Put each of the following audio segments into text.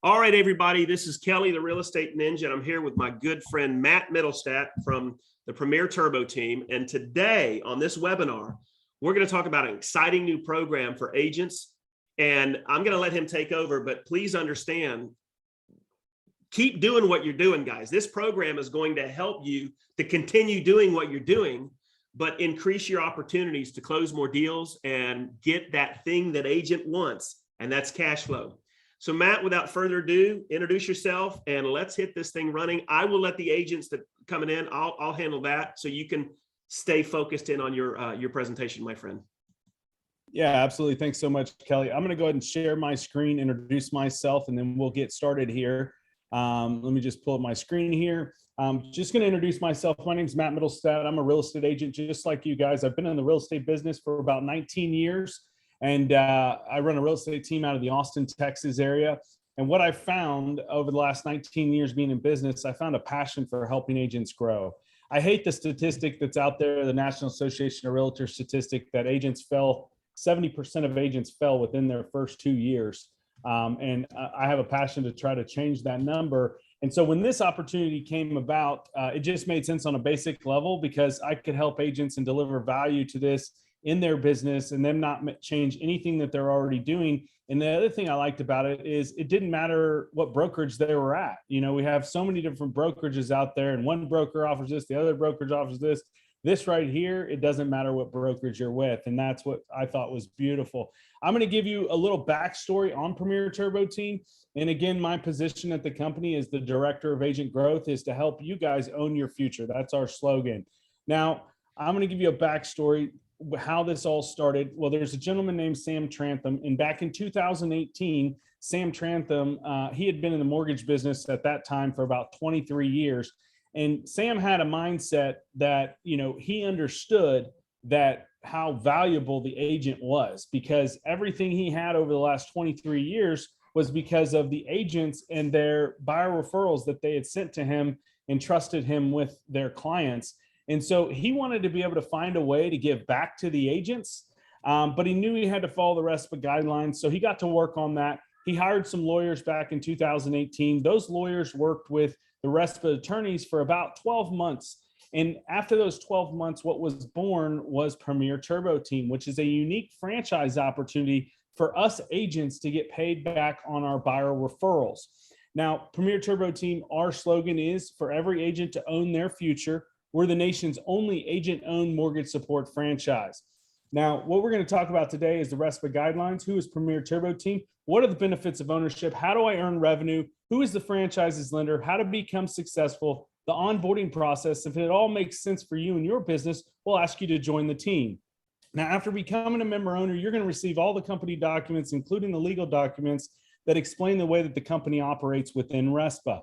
All right, everybody, this is Kelly, the Real Estate Ninja, and I'm here with my good friend, Matt Middlestat from the Premier Turbo team. And today on this webinar, we're going to talk about an exciting new program for agents. And I'm going to let him take over, but please understand, keep doing what you're doing, guys. This program is going to help you to continue doing what you're doing, but increase your opportunities to close more deals and get that thing that agent wants, and that's cash flow. So Matt, without further ado, introduce yourself and let's hit this thing running. I will let the agents that coming in, I'll handle that so you can stay focused in on your presentation, my friend. Yeah, absolutely. Thanks so much, Kelly. I'm going to go ahead and share my screen, introduce myself, and then we'll get started here. Let me just pull up my screen here. I'm just going to introduce myself. My name is Matt Middlestat. I'm a real estate agent just like you guys. I've been in the real estate business for about 19 years. And I run a real estate team out of the Austin, Texas area. And what I found over the last 19 years being in business, I found a passion for helping agents grow. I hate the statistic that's out there, the National Association of Realtors statistic, that 70% of agents fell within their first 2 years. And I have a passion to try to change that number. And so when this opportunity came about, it just made sense on a basic level because I could help agents and deliver value to this in their business and them not change anything that they're already doing. And the other thing I liked about it is it didn't matter what brokerage they were at. You know, we have so many different brokerages out there and one broker offers this, the other brokerage offers this. This right here, it doesn't matter what brokerage you're with. And that's what I thought was beautiful. I'm going to give you a little backstory on Premier Turbo Team. And again, my position at the company as the Director of Agent Growth is to help you guys own your future. That's our slogan. Now, I'm going to give you a backstory how this all started. Well, there's a gentleman named Sam Trantham, and back in 2018, Sam Trantham, he had been in the mortgage business at that time for about 23 years. And Sam had a mindset that, you know, he understood that how valuable the agent was because everything he had over the last 23 years was because of the agents and their buyer referrals that they had sent to him and trusted him with their clients. And so he wanted to be able to find a way to give back to the agents, but he knew he had to follow the RESPA guidelines. So he got to work on that. He hired some lawyers back in 2018. Those lawyers worked with the RESPA attorneys for about 12 months. And after those 12 months, what was born was Premier Turbo Team, which is a unique franchise opportunity for us agents to get paid back on our buyer referrals. Now, Premier Turbo Team, our slogan is for every agent to own their future. We're the nation's only agent-owned mortgage support franchise. Now, what we're going to talk about today is the RESPA guidelines. Who is Premier Turbo Team? What are the benefits of ownership? How do I earn revenue? Who is the franchise's lender? How to become successful? The onboarding process. If it all makes sense for you and your business, we'll ask you to join the team. Now, after becoming a member owner, you're going to receive all the company documents, including the legal documents that explain the way that the company operates within RESPA.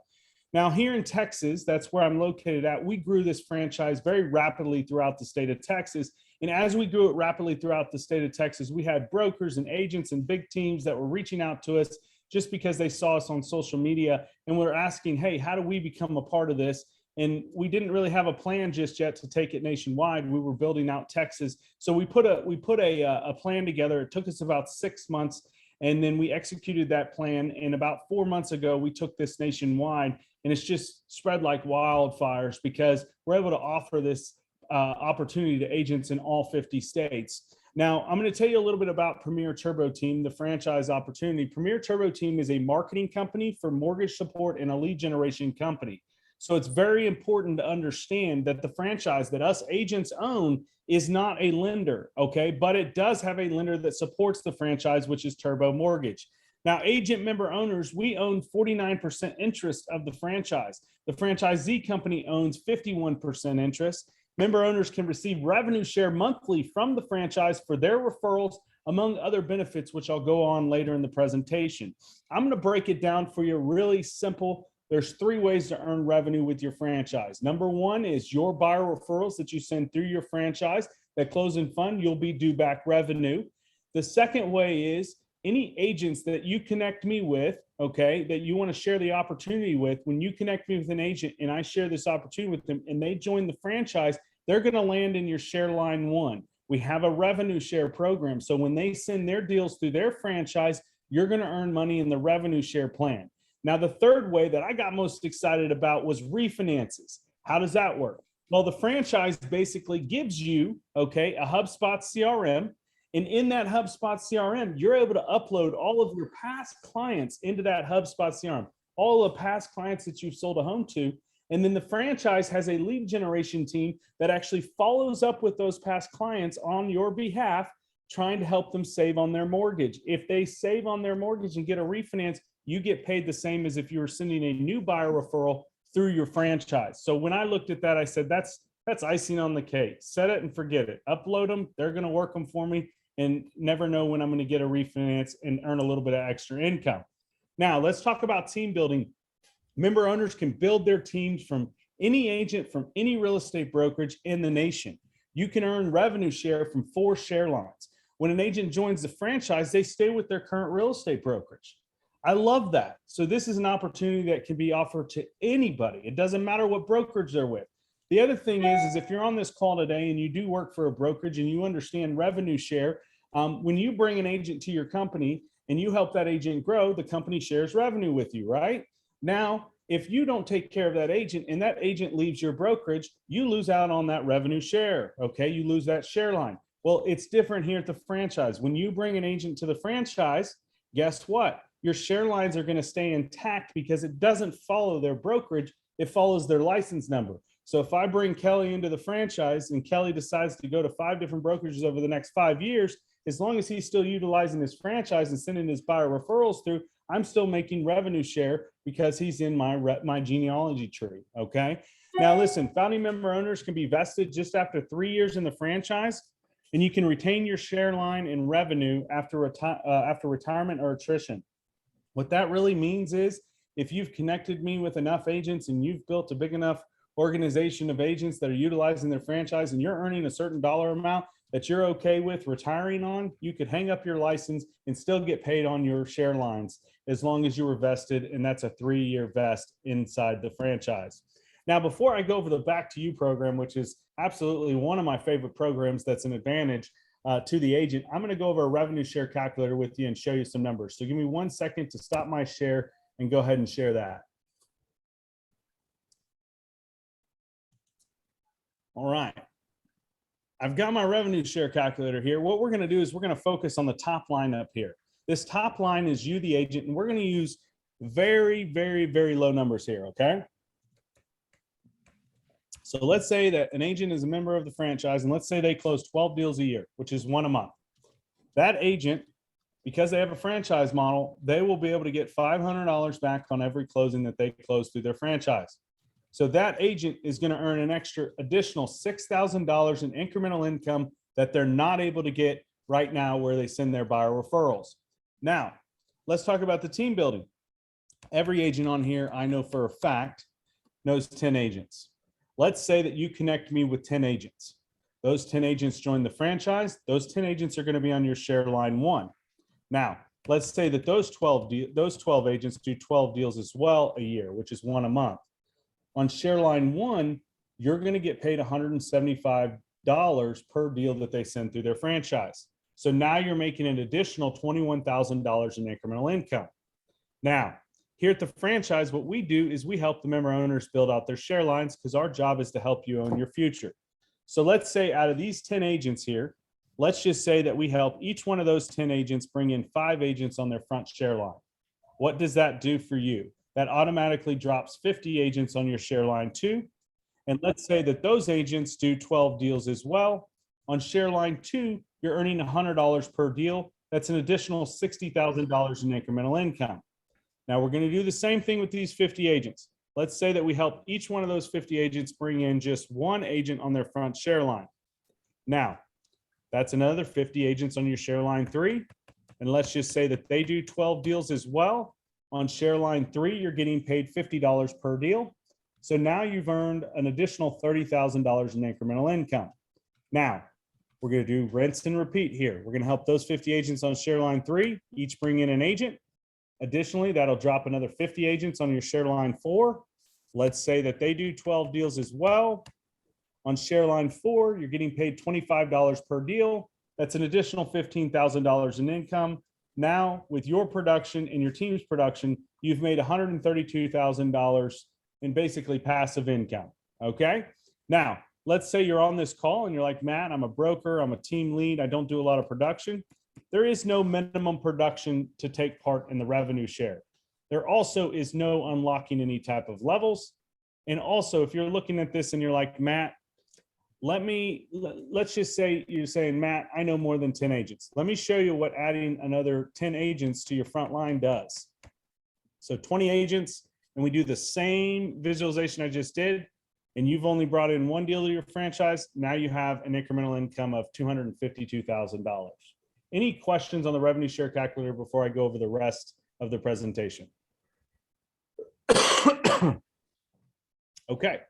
Now, here in Texas, that's where I'm located at, we grew this franchise very rapidly throughout the state of Texas. And as we grew it rapidly throughout the state of Texas, we had brokers and agents and big teams that were reaching out to us just because they saw us on social media and were asking, hey, how do we become a part of this? And we didn't really have a plan just yet to take it nationwide. We were building out Texas. So we put a plan together. It took us about 6 months. And then we executed that plan. And about 4 months ago, we took this nationwide. And it's just spread like wildfires because we're able to offer this opportunity to agents in all 50 states. Now, I'm going to tell you a little bit about Premier Turbo Team, the franchise opportunity. Premier Turbo Team is a marketing company for mortgage support and a lead generation company. So it's very important to understand that the franchise that us agents own is not a lender, okay? But it does have a lender that supports the franchise, which is Turbo Mortgage. Now, agent member owners, we own 49% interest of the franchise. The franchisee company owns 51% interest. Member owners can receive revenue share monthly from the franchise for their referrals, among other benefits, which I'll go on later in the presentation. I'm going to break it down for you really simple. There's 3 ways to earn revenue with your franchise. Number 1 is your buyer referrals that you send through your franchise that close and fund, you'll be due back revenue. The second way is any agents that you connect me with, okay, that you want to share the opportunity with, when you connect me with an agent and I share this opportunity with them and they join the franchise, they're going to land in your share line 1. We have a revenue share program. So when they send their deals through their franchise, you're going to earn money in the revenue share plan. Now, the third way that I got most excited about was refinances. How does that work? Well, the franchise basically gives you, okay, a HubSpot CRM. And in that HubSpot CRM, you're able to upload all of your past clients into that HubSpot CRM, all the past clients that you've sold a home to. And then the franchise has a lead generation team that actually follows up with those past clients on your behalf, trying to help them save on their mortgage. If they save on their mortgage and get a refinance, you get paid the same as if you were sending a new buyer referral through your franchise. So when I looked at that, I said, that's icing on the cake. Set it and forget it. Upload them. They're going to work them for me and never know when I'm going to get a refinance and earn a little bit of extra income. Now, let's talk about team building. Member owners can build their teams from any agent, from any real estate brokerage in the nation. You can earn revenue share from 4 share lines. When an agent joins the franchise, they stay with their current real estate brokerage. I love that. So this is an opportunity that can be offered to anybody. It doesn't matter what brokerage they're with. The other thing is if you're on this call today and you do work for a brokerage and you understand revenue share, when you bring an agent to your company and you help that agent grow, the company shares revenue with you, right? Now, if you don't take care of that agent and that agent leaves your brokerage, you lose out on that revenue share, okay? You lose that share line. Well, it's different here at the franchise. When you bring an agent to the franchise, guess what? Your share lines are going to stay intact because it doesn't follow their brokerage. It follows their license number. So if I bring Kelly into the franchise and Kelly decides to go to 5 different brokerages over the next 5 years, as long as he's still utilizing his franchise and sending his buyer referrals through, I'm still making revenue share because he's in my genealogy tree, okay? Now listen, founding member owners can be vested just after 3 years in the franchise, and you can retain your share line and revenue after retirement or attrition. What that really means is if you've connected me with enough agents and you've built a big enough organization of agents that are utilizing their franchise and you're earning a certain dollar amount that you're okay with retiring on, you could hang up your license and still get paid on your share lines as long as you were vested, and that's a 3-year vest inside the franchise. Now, before I go over the Back to You program, which is absolutely one of my favorite programs that's an advantage to the agent, I'm going to go over a revenue share calculator with you and show you some numbers. So give me 1 second to stop my share and go ahead and share that. All right. I've got my revenue share calculator here. What we're going to do is we're going to focus on the top line up here. This top line is you, the agent, and we're going to use very, very, very low numbers here, okay? So let's say that an agent is a member of the franchise, and let's say they close 12 deals a year, which is 1 a month. That agent, because they have a franchise model, they will be able to get $500 back on every closing that they close through their franchise. So that agent is going to earn an additional $6,000 in incremental income that they're not able to get right now where they send their buyer referrals. Now, let's talk about the team building. Every agent on here, I know for a fact, knows 10 agents. Let's say that you connect me with 10 agents. Those 10 agents join the franchise. Those 10 agents are going to be on your share line 1. Now, let's say that those 12 agents do 12 deals as well a year, which is 1 a month. On share line 1, you're going to get paid $175 per deal that they send through their franchise. So now you're making an additional $21,000 in incremental income. Now, here at the franchise, what we do is we help the member owners build out their share lines because our job is to help you own your future. So let's say out of these 10 agents here, let's just say that we help each one of those 10 agents bring in 5 agents on their front share line. What does that do for you? That automatically drops 50 agents on your share line 2. And let's say that those agents do 12 deals as well. On share line 2, you're earning $100 per deal. That's an additional $60,000 in incremental income. Now we're going to do the same thing with these 50 agents. Let's say that we help each one of those 50 agents bring in just 1 agent on their front share line. Now, that's another 50 agents on your share line 3. And let's just say that they do 12 deals as well. On share line 3, you're getting paid $50 per deal. So now you've earned an additional $30,000 in incremental income. Now, we're going to do rinse and repeat here. We're going to help those 50 agents on share line 3, each bring in an agent. Additionally, that'll drop another 50 agents on your share line 4. Let's say that they do 12 deals as well. On share line 4, you're getting paid $25 per deal. That's an additional $15,000 in income. Now, with your production and your team's production, you've made $132,000 in basically passive income. Okay. Now, let's say you're on this call and you're like, Matt, I'm a broker, I'm a team lead, I don't do a lot of production. There is no minimum production to take part in the revenue share. There also is no unlocking any type of levels. And also, if you're looking at this and you're like, Matt, let's just say you're saying, Matt, I know more than 10 agents. Let me show you what adding another 10 agents to your front line does. So 20 agents, and we do the same visualization I just did, and you've only brought in one deal to your franchise. Now you have an incremental income of $252,000. Any questions on the revenue share calculator before I go over the rest of the presentation? Okay.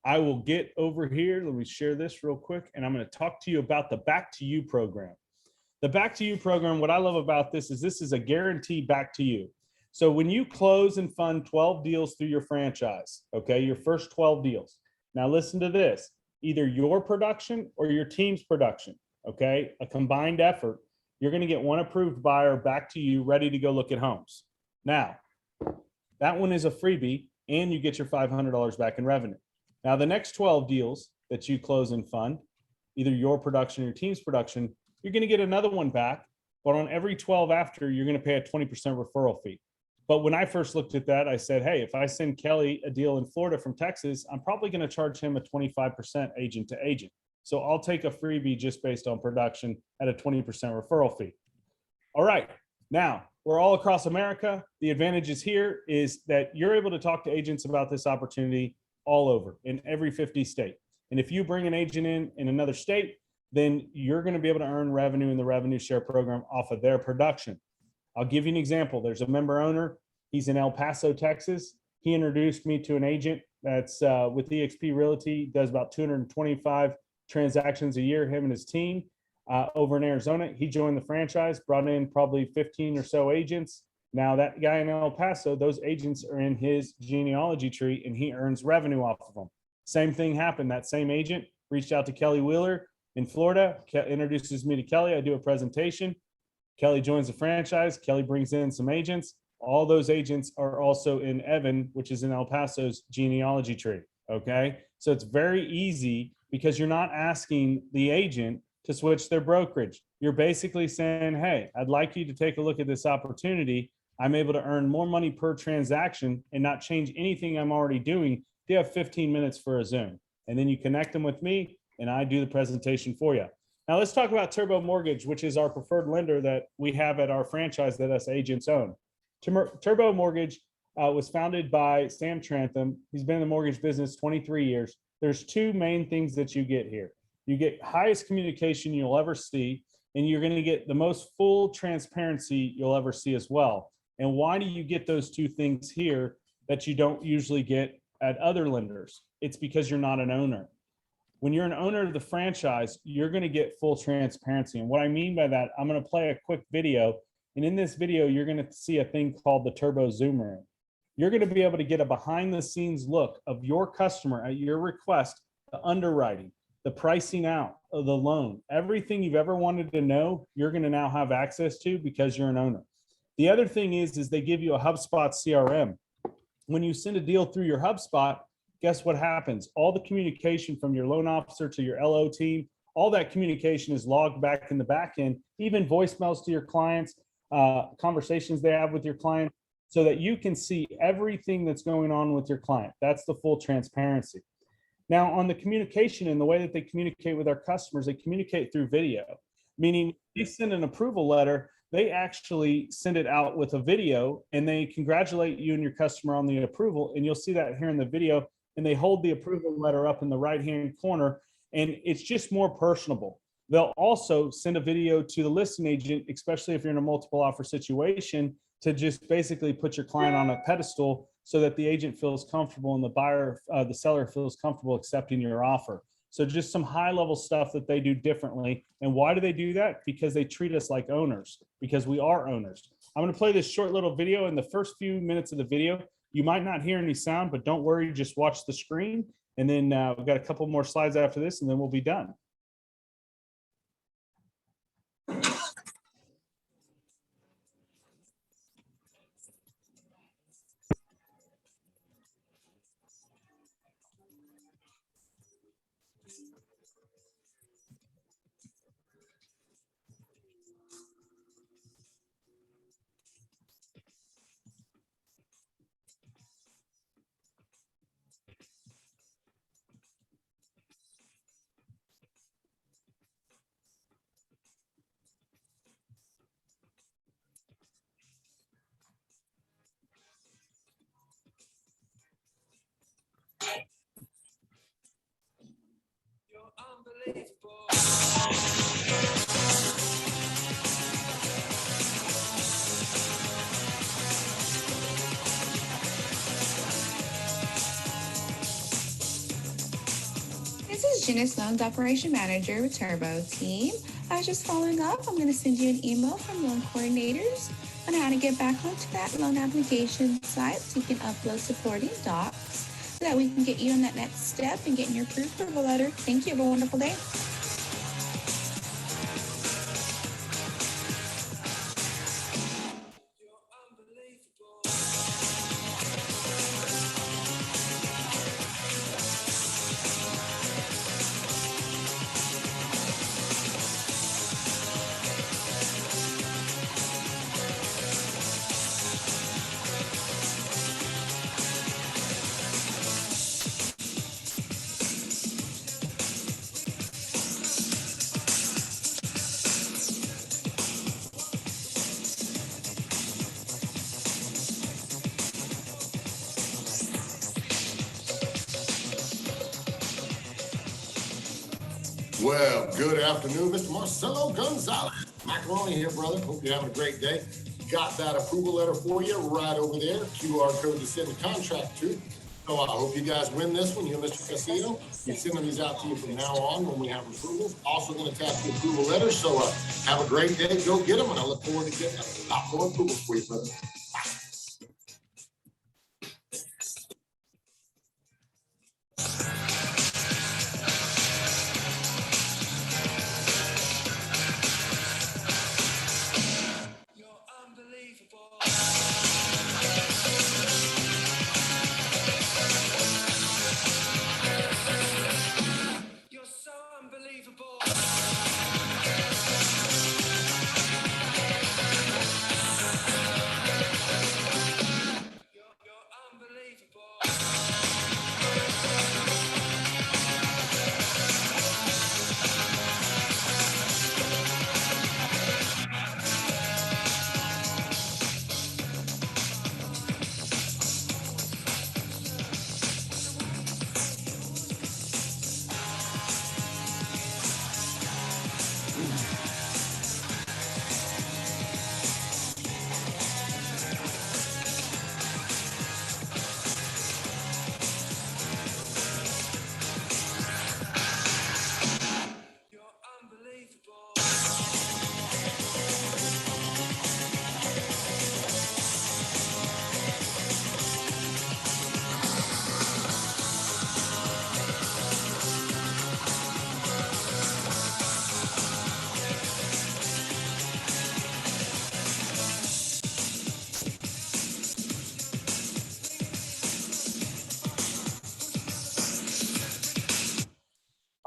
I will get over here. Let me share this real quick. And I'm going to talk to you about the Back to You program. The Back to You program, what I love about this is a guarantee back to you. So when you close and fund 12 deals through your franchise, okay, your first 12 deals. Now listen to this, either your production or your team's production, okay, a combined effort, you're going to get one approved buyer back to you ready to go look at homes. Now, that one is a freebie and you get your $500 back in revenue. Now, the next 12 deals that you close and fund, either your production or your team's production, you're going to get another one back, but on every 12 after, you're going to pay a 20% referral fee. But when I first looked at that, I said, hey, if I send Kelly a deal in Florida from Texas, I'm probably going to charge him a 25% agent to agent. So I'll take a freebie just based on production at a 20% referral fee. All right. Now, we're all across America. The advantages here is that you're able to talk to agents about this opportunity all over in every 50 state. And if you bring an agent in another state, then you're going to be able to earn revenue in the revenue share program off of their production. I'll give you an example. There's a member owner. He's in El Paso, Texas. He introduced me to an agent that's with eXp Realty, does about 225 transactions a year, him and his team over in Arizona. He joined the franchise, brought in probably 15 or so agents. Now that guy in El Paso, those agents are in his genealogy tree and he earns revenue off of them. Same thing happened. That same agent reached out to Kelly Wheeler in Florida, introduces me to Kelly. I do a presentation. Kelly joins the franchise. Kelly brings in some agents. All those agents are also in Evan, which is in El Paso's genealogy tree. Okay. So it's very easy because you're not asking the agent to switch their brokerage. You're basically saying, hey, I'd like you to take a look at this opportunity. I'm able to earn more money per transaction and not change anything I'm already doing. They have 15 minutes for a Zoom. And then you connect them with me and I do the presentation for you. Now let's talk about Turbo Mortgage, which is our preferred lender that we have at our franchise that us agents own. Turbo Mortgage was founded by Sam Trantham. He's been in the mortgage business 23 years. There's two main things that you get here. You get highest communication you'll ever see, and you're going to get the most full transparency you'll ever see as well. And why do you get those two things here that you don't usually get at other lenders? It's because you're not an owner. When you're an owner of the franchise, you're going to get full transparency. And what I mean by that, I'm going to play a quick video. And in this video, you're going to see a thing called the Turbo Zoomer. You're going to be able to get a behind the scenes look of your customer at your request, the underwriting, the pricing out of the loan, everything you've ever wanted to know, you're going to now have access to because you're an owner. The other thing is they give you a HubSpot CRM. When you send a deal through your HubSpot, guess what happens? All the communication from your loan officer to your LO team, all that communication is logged back in the back end, even voicemails to your clients, conversations they have with your client, so that you can see everything that's going on with your client. That's the full transparency. Now, on the communication and the way that they communicate with our customers, they communicate through video, meaning they send an approval letter, they actually send it out with a video and they congratulate you and your customer on the approval. And you'll see that here in the video, and they hold the approval letter up in the right-hand corner, and it's just more personable. They'll also send a video to the listing agent, especially if you're in a multiple offer situation, to just basically put your client on a pedestal so that the agent feels comfortable and the buyer, the seller feels comfortable accepting your offer. So just some high level stuff that they do differently. And why do they do that? Because they treat us like owners, because we are owners. I'm going to play this short little video. In the first few minutes of the video, you might not hear any sound, but don't worry, just watch the screen. And then we've got a couple more slides after this, and then we'll be done. This is Janice, Loans Operation Manager with Turbo Team. I was just following up. I'm going to send you an email from loan coordinators on how to get back onto that loan application site so you can upload supporting docs so that we can get you on that next step and getting your pre-approval letter. Thank you. Have a wonderful day. Well, good afternoon, Mr. Marcelo Gonzalez. Macaroni here, brother. Hope you're having a great day. Got that approval letter for you right over there. QR code to send the contract to. So I hope you guys win this one. You and Mr. Castillo. We're sending these out to you from now on when we have approvals. Also going to attach the approval letter. So have a great day. Go get them. And I look forward to getting a lot more approvals for you, brother.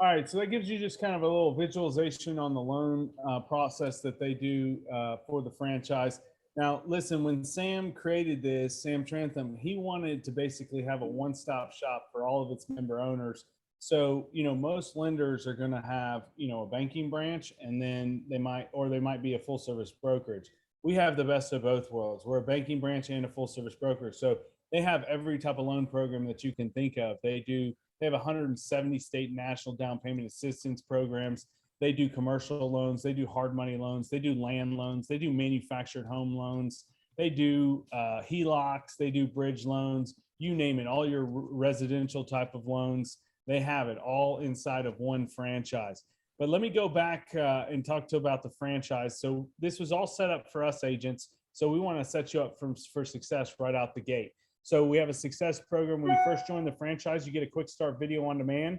All right, so that gives you just kind of a little visualization on the loan process that they do for the franchise. Now, listen, when Sam created this, Sam Trantham, he wanted to basically have a one-stop shop for all of its member owners. So, most lenders are going to have, a banking branch, and then they might be a full-service brokerage. We have the best of both worlds. We're a banking branch and a full-service brokerage. So they have every type of loan program that you can think of. They have 170 state and national down payment assistance programs. They do commercial loans. They do hard money loans. They do land loans. They do manufactured home loans. They do HELOCs. They do bridge loans. You name it, all your residential type of loans. They have it all inside of one franchise. But let me go back and talk about the franchise. So this was all set up for us agents. So we want to set you up for success right out the gate. So we have a success program. When you first join the franchise, you get a quick start video on demand.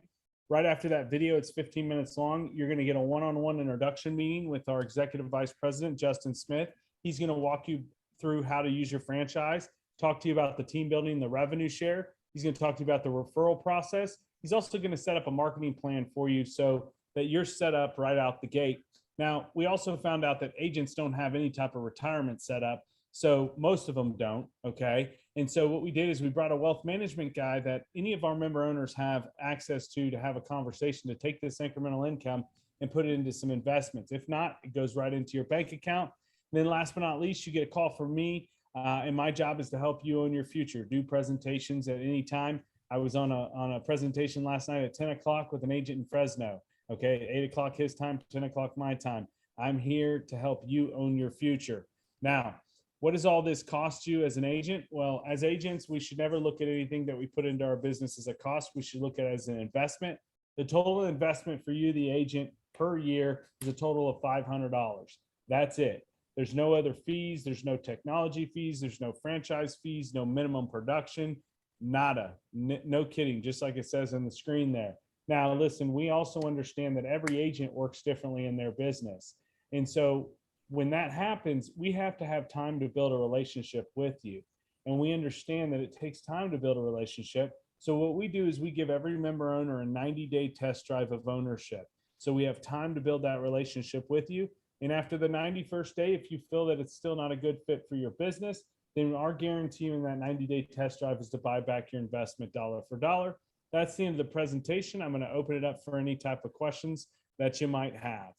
Right after that video, it's 15 minutes long. You're going to get a one-on-one introduction meeting with our executive vice president, Justin Smith. He's going to walk you through how to use your franchise, talk to you about the team building, the revenue share. He's going to talk to you about the referral process. He's also going to set up a marketing plan for you so that you're set up right out the gate. Now, we also found out that agents don't have any type of retirement set up. So most of them don't, okay? And so what we did is we brought a wealth management guy that any of our member owners have access to have a conversation to take this incremental income and put it into some investments. If not, it goes right into your bank account. And then last but not least, you get a call from me. And my job is to help you own your future, do presentations at any time. I was on a presentation last night at 10 o'clock with an agent in Fresno. Okay, 8 o'clock his time, 10 o'clock my time. I'm here to help you own your future. Now, what does all this cost you as an agent? Well, as agents, we should never look at anything that we put into our business as a cost. We should look at it as an investment. The total investment for you, the agent, per year is a total of $500. That's it. There's no other fees. There's no technology fees. There's no franchise fees, no minimum production, nada. No kidding, just like it says on the screen there. Now, listen, we also understand that every agent works differently in their business. And so when that happens, we have to have time to build a relationship with you. And we understand that it takes time to build a relationship. So what we do is we give every member owner a 90-day test drive of ownership. So we have time to build that relationship with you. And after the 91st day, if you feel that it's still not a good fit for your business, then our guarantee in that 90-day test drive is to buy back your investment dollar for dollar. That's the end of the presentation. I'm going to open it up for any type of questions that you might have.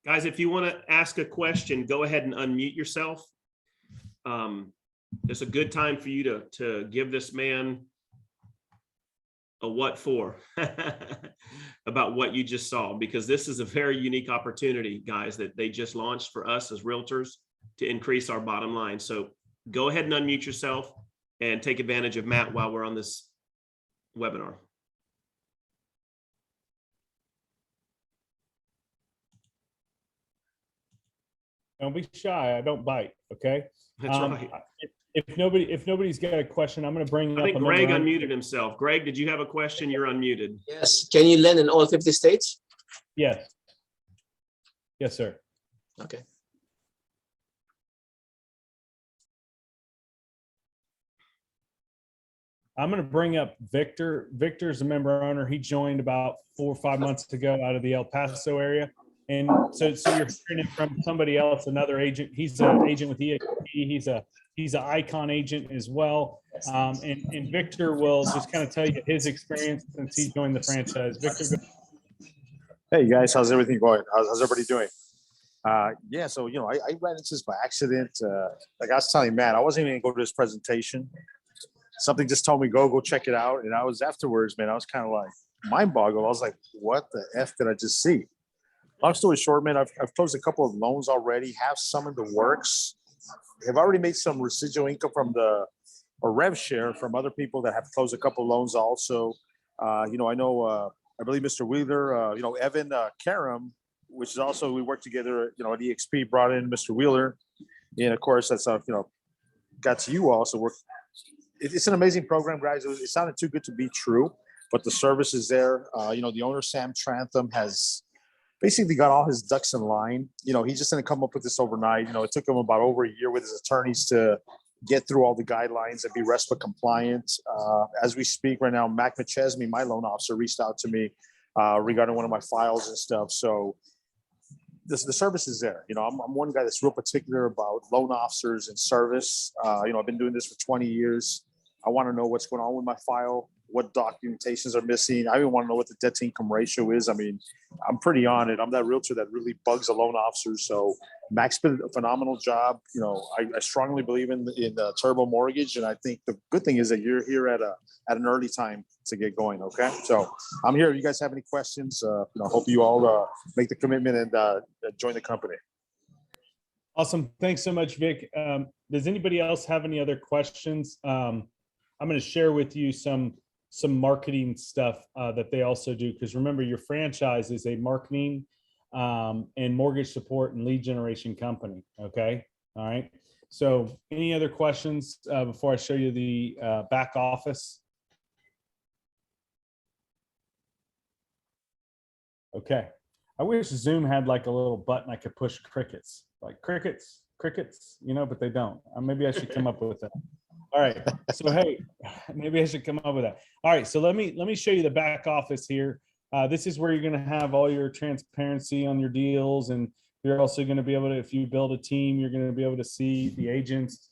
Guys, if you want to ask a question, go ahead and unmute yourself. It's a good time for you to give this man a what for about what you just saw, because this is a very unique opportunity, guys, that they just launched for us as realtors to increase our bottom line. So go ahead and unmute yourself and take advantage of Matt while we're on this webinar. Don't be shy. I don't bite. Okay. That's right. If nobody's got a question, I'm going to bring up. I think Greg unmuted himself. Greg, did you have a question? You're unmuted. Yes. Can you lend in all 50 states? Yes. Yes, sir. Okay. I'm going to bring up Victor. Victor's a member owner. He joined about 4 or 5 months ago out of the El Paso area. And so you're hearing it from somebody else, another agent. He's an agent with EXP. He's an icon agent as well. And Victor will just kind of tell you his experience since he joined the franchise. Victor. Hey guys, how's everything going? How's everybody doing? Yeah, so I ran into this by accident. Like I was telling Matt, I wasn't even gonna go to this presentation. Something just told me go check it out, and I was afterwards, man. I was kind of like mind boggled. I was like, what the F did I just see? Long story short, man, I've closed a couple of loans already. Have some in the works. Have already made some residual income from a rev share from other people that have closed a couple of loans also. I know. I believe Mr. Wheeler, Evan Karam, which is also, we work together, at EXP, brought in Mr. Wheeler. And of course, that's, got to you all. So it's an amazing program, guys. It sounded too good to be true, but the service is there. The owner, Sam Trantham, has basically got all his ducks in line. He's just going to come up with this overnight. It took him about over a year with his attorneys to get through all the guidelines and be RESPA compliant. As we speak right now, Mac McChesney, my loan officer, reached out to me regarding one of my files and stuff. So the service is there. I'm one guy that's real particular about loan officers and service. I've been doing this for 20 years. I want to know what's going on with my file, what documentations are missing. I even want to know what the debt to income ratio is. I mean, I'm pretty on it. I'm that realtor that really bugs a loan officer. So Max did a phenomenal job. I strongly believe in Turbo Mortgage, and I think the good thing is that you're here at an early time to get going. Okay, so I'm here. If you guys have any questions, hope you all make the commitment and join the company. Awesome. Thanks so much, Vic. Does anybody else have any other questions? I'm going to share with you some marketing stuff that they also do, because remember, your franchise is a marketing and mortgage support and lead generation company. Okay. All right. So any other questions before I show you the back office? Okay. I wish Zoom had like a little button I could push crickets, like crickets, but they don't. Maybe I should come up with that. All right. So, hey, maybe I should come up with that. All right. So let me show you the back office here. This is where you're going to have all your transparency on your deals. And you're also going to be able to, if you build a team, you're going to be able to see the agents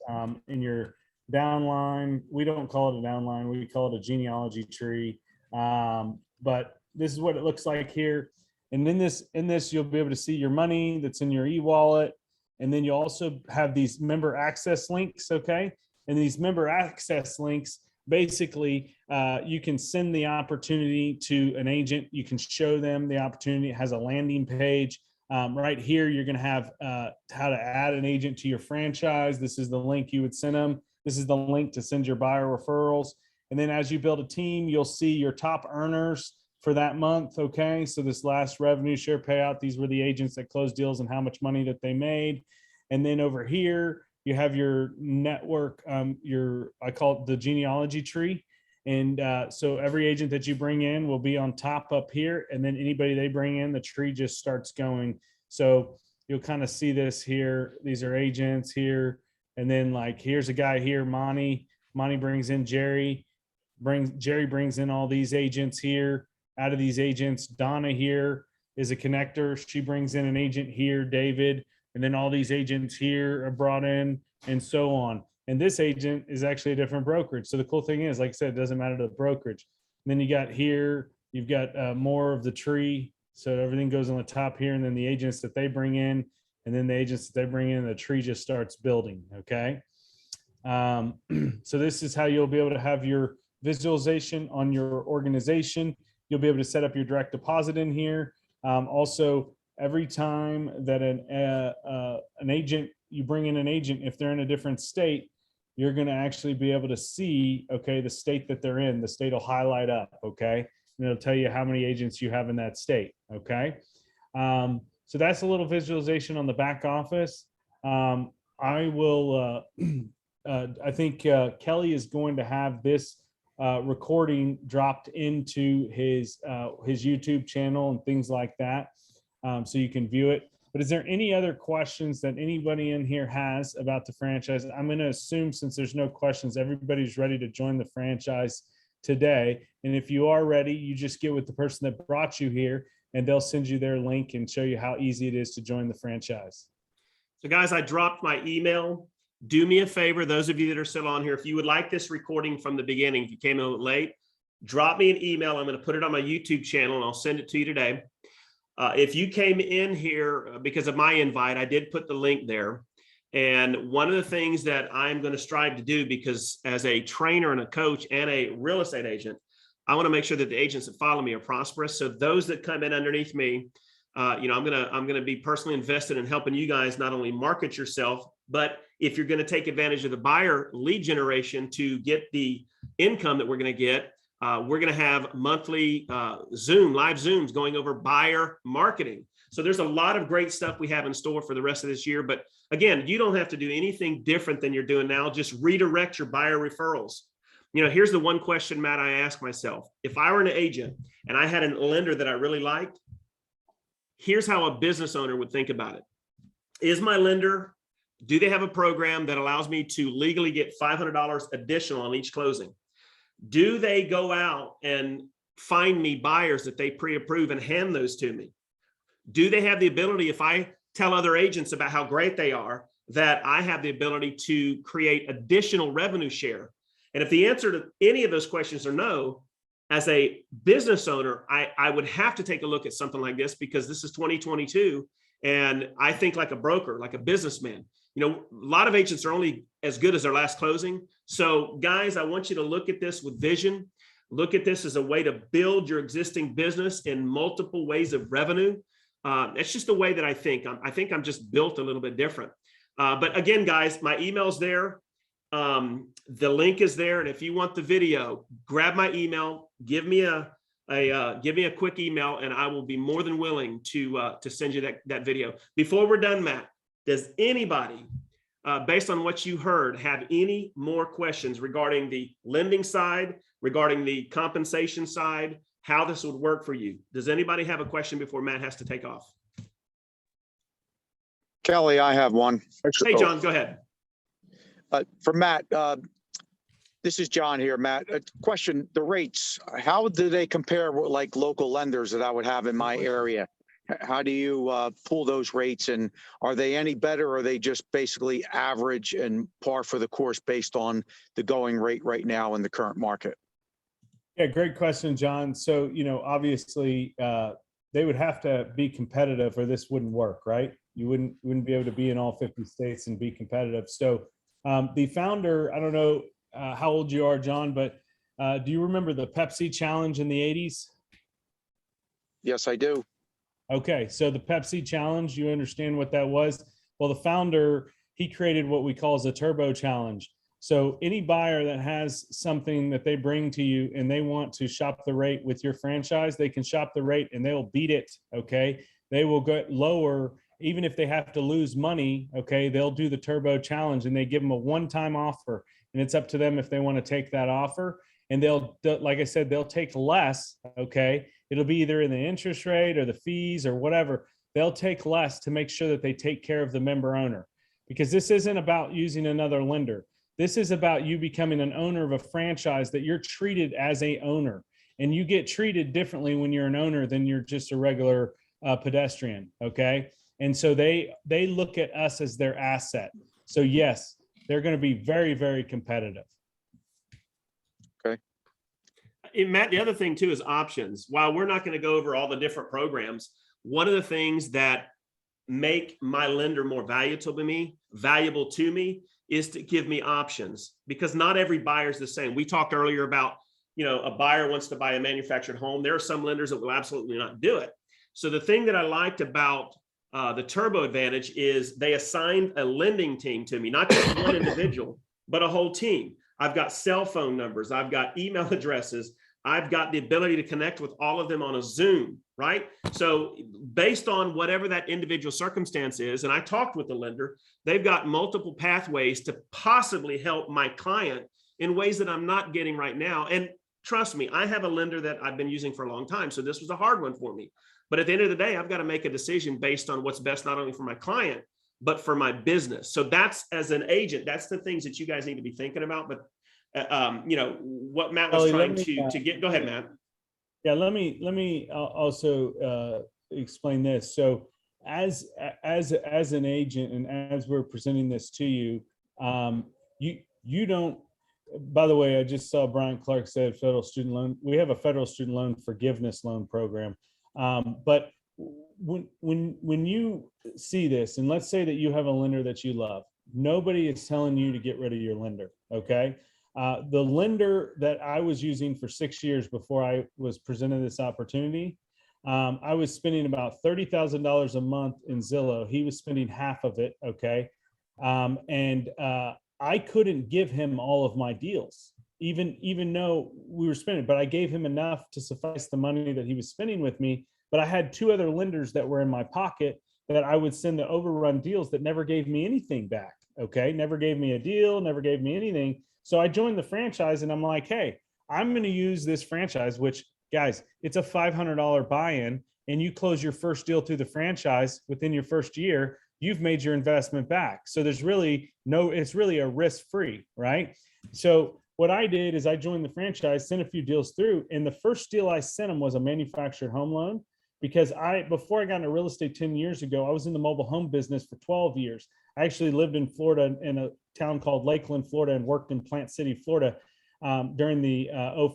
in your downline. We don't call it a downline. We call it a genealogy tree. But this is what it looks like here. And in this, you'll be able to see your money that's in your e-wallet. And then you also have these member access links. Okay. And these member access links, basically you can send the opportunity to an agent. You can show them the opportunity. It has a landing page. Right here, you're going to have how to add an agent to your franchise. This is the link you would send them. This is the link to send your buyer referrals. And then as you build a team, you'll see your top earners for that month. Okay. So this last revenue share payout, these were the agents that closed deals and how much money that they made. And then over here, you have your network, I call it the genealogy tree. And so every agent that you bring in will be on top up here. And then anybody they bring in, the tree just starts going. So you'll kind of see this here. These are agents here. And then like, here's a guy here, Monty. Monty brings in Jerry. Jerry brings in all these agents here. Out of these agents, Donna here is a connector. She brings in an agent here, David. And then all these agents here are brought in and so on. And this agent is actually a different brokerage. So the cool thing is, like I said, it doesn't matter to the brokerage. And then you got here, you've got more of the tree. So everything goes on the top here. And then the agents that they bring in, and then the agents that they bring in, the tree just starts building. Okay. So this is how you'll be able to have your visualization on your organization. You'll be able to set up your direct deposit in here. Also, every time that an agent, you bring in an agent, if they're in a different state, you're going to actually be able to see, okay, the state that they're in, the state will highlight up, okay? And it'll tell you how many agents you have in that state, okay? So that's a little visualization on the back office. I will, I think Kelly is going to have this recording dropped into his YouTube channel and things like that, so you can view it. But is there any other questions that anybody in here has about the franchise? I'm going to assume, since there's no questions, everybody's ready to join the franchise today. And if you are ready, you just get with the person that brought you here and they'll send you their link and show you how easy it is to join the franchise. So guys, I dropped my email. Do me a favor, those of you that are still on here, if you would like this recording from the beginning, if you came in a little late, drop me an email. I'm going to put it on my YouTube channel and I'll send it to you today. If you came in here because of my invite, I did put the link there. And one of the things that I'm going to strive to do, because as a trainer and a coach and a real estate agent, I want to make sure that the agents that follow me are prosperous. So those that come in underneath me, I'm going to be personally invested in helping you guys not only market yourself, but if you're going to take advantage of the buyer lead generation to get the income that we're going to get, we're going to have monthly live Zooms going over buyer marketing. So there's a lot of great stuff we have in store for the rest of this year. But again, you don't have to do anything different than you're doing now. Just redirect your buyer referrals. Here's the one question, Matt, I ask myself. If I were an agent and I had a lender that I really liked, here's how a business owner would think about it. Is my lender, do they have a program that allows me to legally get $500 additional on each closing? Do they go out and find me buyers that they pre-approve and hand those to me? Do they have the ability, if I tell other agents about how great they are, that I have the ability to create additional revenue share? And if the answer to any of those questions are no, as a business owner, I would have to take a look at something like this, because this is 2022. And I think like a broker, like a businessman. A lot of agents are only as good as their last closing. So guys, I want you to look at this with vision. Look at this as a way to build your existing business in multiple ways of revenue. It's just the way that I think. I think I'm just built a little bit different. But again, guys, my email's there. The link is there. And if you want the video, grab my email, give me a quick email, and I will be more than willing to send you that video. Before we're done, Matt, does anybody, based on what you heard, have any more questions regarding the lending side, regarding the compensation side, how this would work for you? Does anybody have a question before Matt has to take off? Kelly, I have one. Hey, John, go ahead. For Matt, this is John here, Matt. A question, the rates, how do they compare with like local lenders that I would have in my area? How do you pull those rates, and are they any better, or are they just basically average and par for the course based on the going rate right now in the current market? Yeah, great question, John. So, obviously they would have to be competitive or this wouldn't work, right? You wouldn't be able to be in all 50 states and be competitive. So the founder, I don't know how old you are, John, but do you remember the Pepsi challenge in the 80s? Yes, I do. Okay, so the Pepsi challenge, you understand what that was? Well, the founder, he created what we call as a turbo challenge. So any buyer that has something that they bring to you and they want to shop the rate with your franchise, they can shop the rate and they'll beat it. Okay, they will go lower even if they have to lose money. Okay, they'll do the turbo challenge and they give them a one-time offer, and it's up to them if they want to take that offer. And they'll, like I said, they'll take less. Okay, it'll be either in the interest rate or the fees or whatever. They'll take less to make sure that they take care of the member owner, because this isn't about using another lender. This is about you becoming an owner of a franchise that you're treated as a owner, and you get treated differently when you're an owner than you're just a regular pedestrian. Okay. And so they look at us as their asset. So yes, they're going to be very, very competitive. And Matt, the other thing too is options. While we're not going to go over all the different programs, one of the things that make my lender more valuable to me is to give me options, because not every buyer is the same. We talked earlier about, a buyer wants to buy a manufactured home. There are some lenders that will absolutely not do it. So the thing that I liked about the Turbo Advantage is they assigned a lending team to me, not just one individual, but a whole team. I've got cell phone numbers. I've got email addresses. I've got the ability to connect with all of them on a Zoom, right? So based on whatever that individual circumstance is, and I talked with the lender, they've got multiple pathways to possibly help my client in ways that I'm not getting right now. And trust me, I have a lender that I've been using for a long time, so this was a hard one for me. But at the end of the day, I've got to make a decision based on what's best, not only for my client, but for my business. So that's, as an agent, that's the things that you guys need to be thinking about. But what Matt was trying to get. Go ahead, Matt. Yeah, let me also explain this. So as an agent, and as we're presenting this to you, you don't. By the way, I just saw Brian Clark said federal student loan. We have a federal student loan forgiveness loan program. But when you see this, and let's say that you have a lender that you love, nobody is telling you to get rid of your lender. Okay. The lender that I was using for 6 years before I was presented this opportunity, I was spending about $30,000 a month in Zillow. He was spending half of it. Okay. I couldn't give him all of my deals, even though we were spending, but I gave him enough to suffice the money that he was spending with me. But I had two other lenders that were in my pocket that I would send the overrun deals that never gave me anything back. Okay. Never gave me a deal, never gave me anything. So I joined the franchise and I'm like, hey, I'm going to use this franchise, which, guys, it's a $500 buy-in, and you close your first deal through the franchise within your first year, you've made your investment back. So there's really it's really a risk-free, right? So what I did is I joined the franchise, sent a few deals through, and the first deal I sent him was a manufactured home loan, because before I got into real estate 10 years ago, I was in the mobile home business for 12 years. I actually lived in Florida, in a town called Lakeland, Florida, and worked in Plant City, Florida during the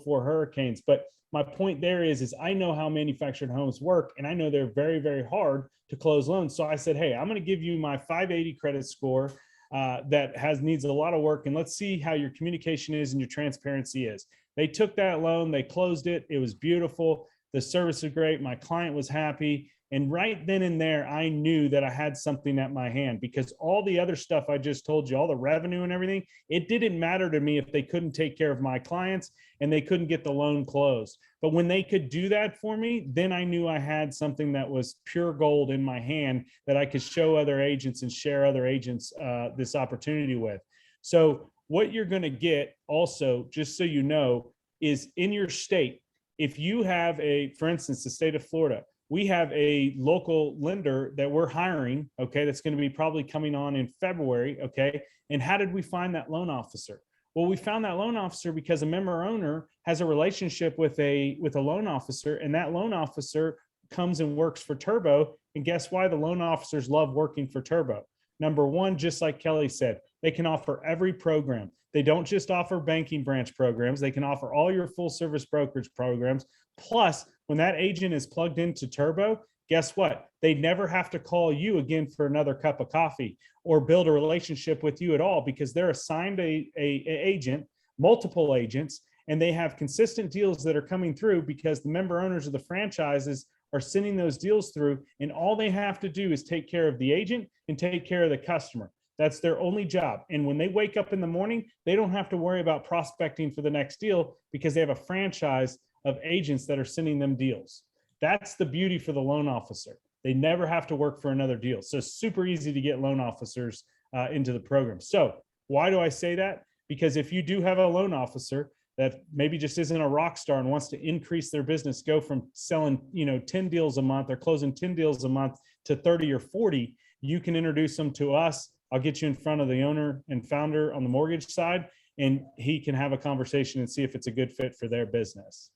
04 hurricanes. But my point there is I know how manufactured homes work, and I know they're very, very hard to close loans. So I said, hey, I'm going to give you my 580 credit score that needs a lot of work, and let's see how your communication is and your transparency is. They took that loan, they closed it. It was beautiful. The service was great. My client was happy. And right then and there, I knew that I had something at my hand, because all the other stuff I just told you, all the revenue and everything, it didn't matter to me if they couldn't take care of my clients and they couldn't get the loan closed. But when they could do that for me, then I knew I had something that was pure gold in my hand that I could show other agents and share other agents this opportunity with. So what you're going to get also, just so you know, is in your state, if you have for instance, the state of Florida, we have a local lender that we're hiring, okay, that's going to be probably coming on in February, okay? And how did we find that loan officer? Well, we found that loan officer because a member owner has a relationship with a loan officer, and that loan officer comes and works for Turbo. And guess why the loan officers love working for Turbo? Number one, just like Kelly said, they can offer every program. They don't just offer banking branch programs. They can offer all your full service brokerage programs. Plus, when that agent is plugged into Turbo, guess what? They never have to call you again for another cup of coffee or build a relationship with you at all, because they're assigned a agent multiple agents, and they have consistent deals that are coming through because the member owners of the franchises are sending those deals through, and all they have to do is take care of the agent and take care of the customer. That's their only job. And when they wake up in the morning, they don't have to worry about prospecting for the next deal because they have a franchise of agents that are sending them deals. That's the beauty for the loan officer. They never have to work for another deal. So super easy to get loan officers into the program. So why do I say that? Because if you do have a loan officer that maybe just isn't a rock star and wants to increase their business, go from selling 10 deals a month or closing 10 deals a month to 30 or 40, you can introduce them to us. I'll get you in front of the owner and founder on the mortgage side, and he can have a conversation and see if it's a good fit for their business.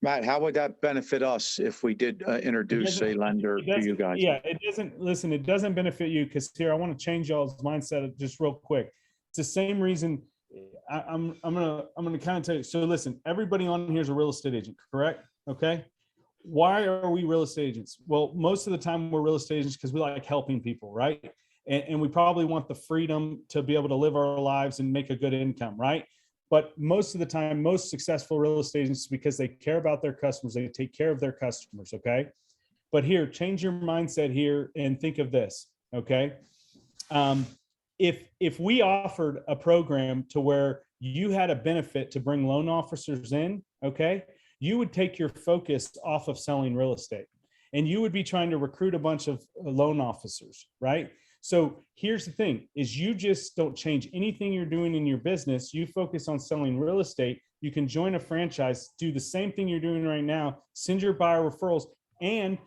Matt, how would that benefit us if we did introduce a lender to you guys? Yeah, it doesn't benefit you because here, I want to change y'all's mindset just real quick. It's the same reason I'm gonna kind of tell you. So listen, everybody on here is a real estate agent, correct? Okay. Why are we real estate agents? Well, most of the time we're real estate agents because we like helping people, right? And we probably want the freedom to be able to live our lives and make a good income, right? But most of the time, most successful real estate agents, because they care about their customers, they take care of their customers, okay? But here, change your mindset here and think of this, okay? If we offered a program to where you had a benefit to bring loan officers in, okay, you would take your focus off of selling real estate and you would be trying to recruit a bunch of loan officers, right? So here's the thing is you just don't change anything you're doing in your business. You focus on selling real estate. You can join a franchise, do the same thing you're doing right now, send your buyer referrals and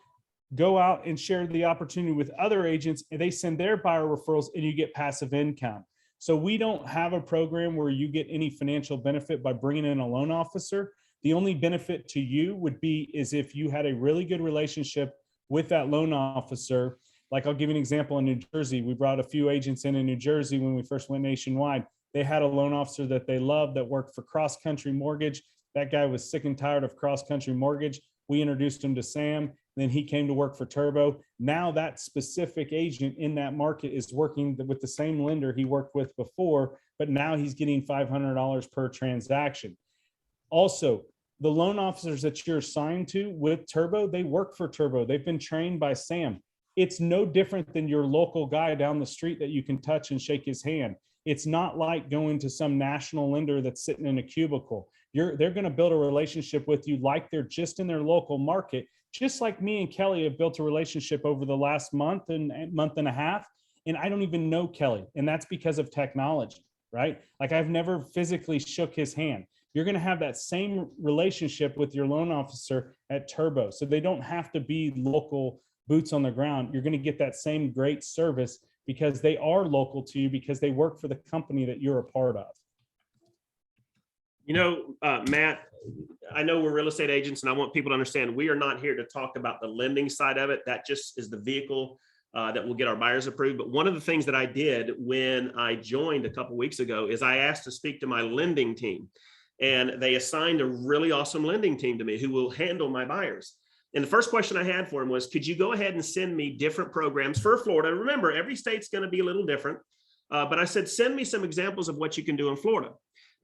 go out and share the opportunity with other agents and they send their buyer referrals and you get passive income. So we don't have a program where you get any financial benefit by bringing in a loan officer. The only benefit to you would be is if you had a really good relationship with that loan officer. Like I'll give you an example in New Jersey. We brought a few agents in New Jersey when we first went nationwide. They had a loan officer that they loved that worked for Cross Country Mortgage. That guy was sick and tired of Cross Country Mortgage. We introduced him to Sam. Then he came to work for Turbo. Now that specific agent in that market is working with the same lender he worked with before, but now he's getting $500 per transaction. Also, the loan officers that you're assigned to with Turbo, they work for Turbo. They've been trained by Sam. It's no different than your local guy down the street that you can touch and shake his hand. It's not like going to some national lender that's sitting in a cubicle. They're going to build a relationship with you like they're just in their local market, just like me and Kelly have built a relationship over the last month and a half. And I don't even know Kelly. And that's because of technology, right? Like I've never physically shook his hand. You're going to have that same relationship with your loan officer at Turbo. So they don't have to be local boots on the ground. You're going to get that same great service because they are local to you because they work for the company that you're a part of. You know, Matt, I know we're real estate agents and I want people to understand we are not here to talk about the lending side of it. That just is the vehicle that will get our buyers approved. But one of the things that I did when I joined a couple of weeks ago is I asked to speak to my lending team. And they assigned a really awesome lending team to me who will handle my buyers. And the first question I had for him was, could you go ahead and send me different programs for Florida? Remember, every state's going to be a little different. But I said, send me some examples of what you can do in Florida.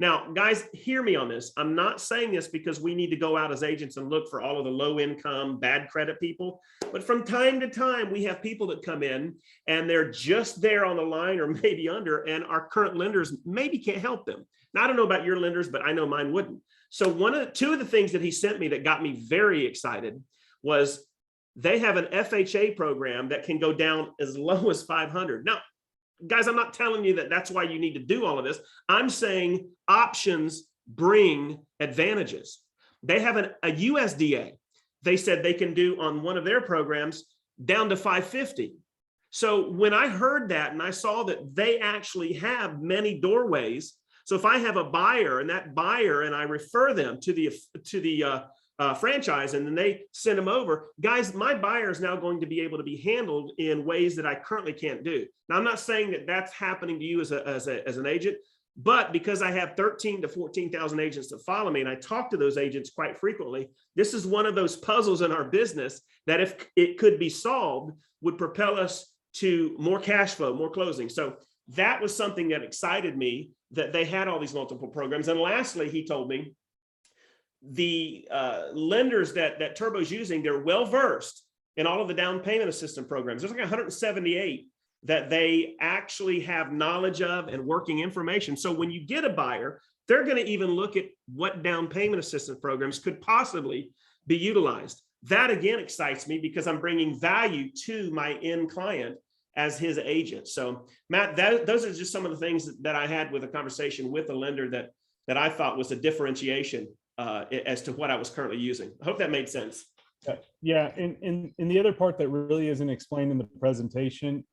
Now, guys, hear me on this. I'm not saying this because we need to go out as agents and look for all of the low income, bad credit people. But from time to time, we have people that come in and they're just there on the line or maybe under, and our current lenders maybe can't help them. Now, I don't know about your lenders, but I know mine wouldn't. So two of the things that he sent me that got me very excited was they have an FHA program that can go down as low as 500. Now, guys, I'm not telling you that that's why you need to do all of this. I'm saying options bring advantages. They have a USDA. They said they can do on one of their programs down to 550. So when I heard that and I saw that they actually have many doorways. So if I have a buyer and that buyer and I refer them to the franchise and then they send them over, guys, my buyer is now going to be able to be handled in ways that I currently can't do. Now, I'm not saying that that's happening to you as an agent, but because I have 13 to 14,000 agents that follow me and I talk to those agents quite frequently, this is one of those puzzles in our business that if it could be solved would propel us to more cash flow, more closing. So that was something that excited me, that they had all these multiple programs. And lastly, he told me the lenders that Turbo's using, they're well versed in all of the down payment assistance programs. There's like 178 that they actually have knowledge of and working information. So when you get a buyer, they're going to even look at what down payment assistance programs could possibly be utilized. That again excites me because I'm bringing value to my end client as his agent. So Matt, those are just some of the things that I had with a conversation with a lender that I thought was a differentiation as to what I was currently using. I hope that made sense. Yeah, and the other part that really isn't explained in the presentation,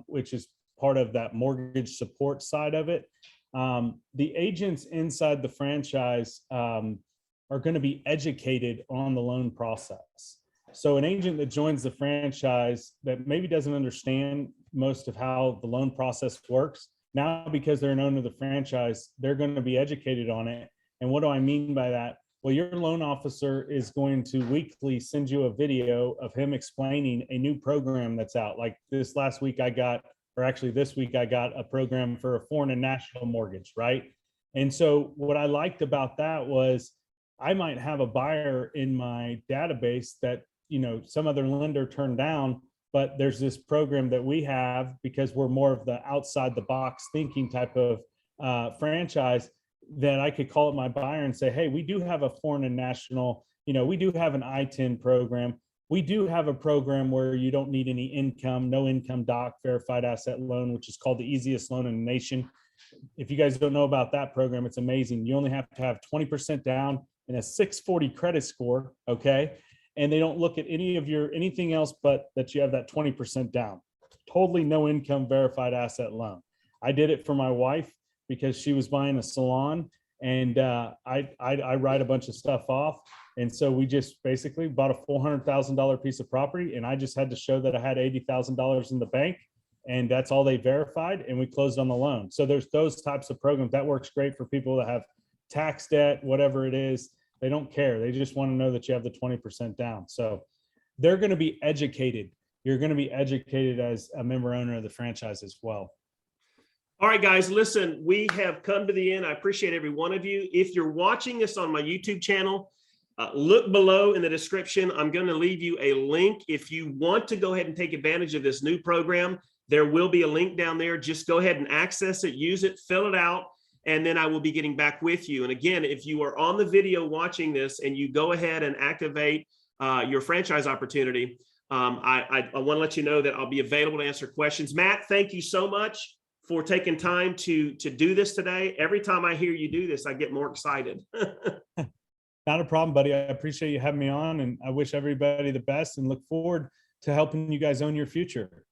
which is part of that mortgage support side of it, the agents inside the franchise are going to be educated on the loan process. So an agent that joins the franchise that maybe doesn't understand most of how the loan process works, now because they're an owner of the franchise, they're going to be educated on it. And what do I mean by that? Well, your loan officer is going to weekly send you a video of him explaining a new program that's out. Like this last week I got, or actually this week I got a program for a foreign and national mortgage, right? And so what I liked about that was I might have a buyer in my database that, you know, some other lender turned down, but there's this program that we have because we're more of the outside the box thinking type of franchise, that I could call up my buyer and say, hey, we do have a foreign and national, you know, we do have an I-10 program. We do have a program where you don't need any income, no income doc, verified asset loan, which is called the easiest loan in the nation. If you guys don't know about that program, it's amazing. You only have to have 20% down and a 640 credit score, okay? And they don't look at anything else but that you have that 20% down. Totally no income verified asset loan. I did it for my wife because she was buying a salon, and I write a bunch of stuff off. And so we just basically bought a $400,000 piece of property, and I just had to show that I had $80,000 in the bank, and that's all they verified, and we closed on the loan. So there's those types of programs that works great for people that have tax debt, whatever it is. They don't care. They just want to know that you have the 20% down. So they're going to be educated. You're going to be educated as a member owner of the franchise as well. All right, guys, listen, we have come to the end. I appreciate every one of you. If you're watching this on my YouTube channel, look below in the description. I'm going to leave you a link. If you want to go ahead and take advantage of this new program, there will be a link down there. Just go ahead and access it, use it, fill it out, and then I will be getting back with you. And again, if you are on the video watching this and you go ahead and activate your franchise opportunity, I want to let you know that I'll be available to answer questions. Matt, thank you so much for taking time to do this today. Every time I hear you do this, I get more excited. Not a problem, buddy. I appreciate you having me on, and I wish everybody the best and look forward to helping you guys own your future.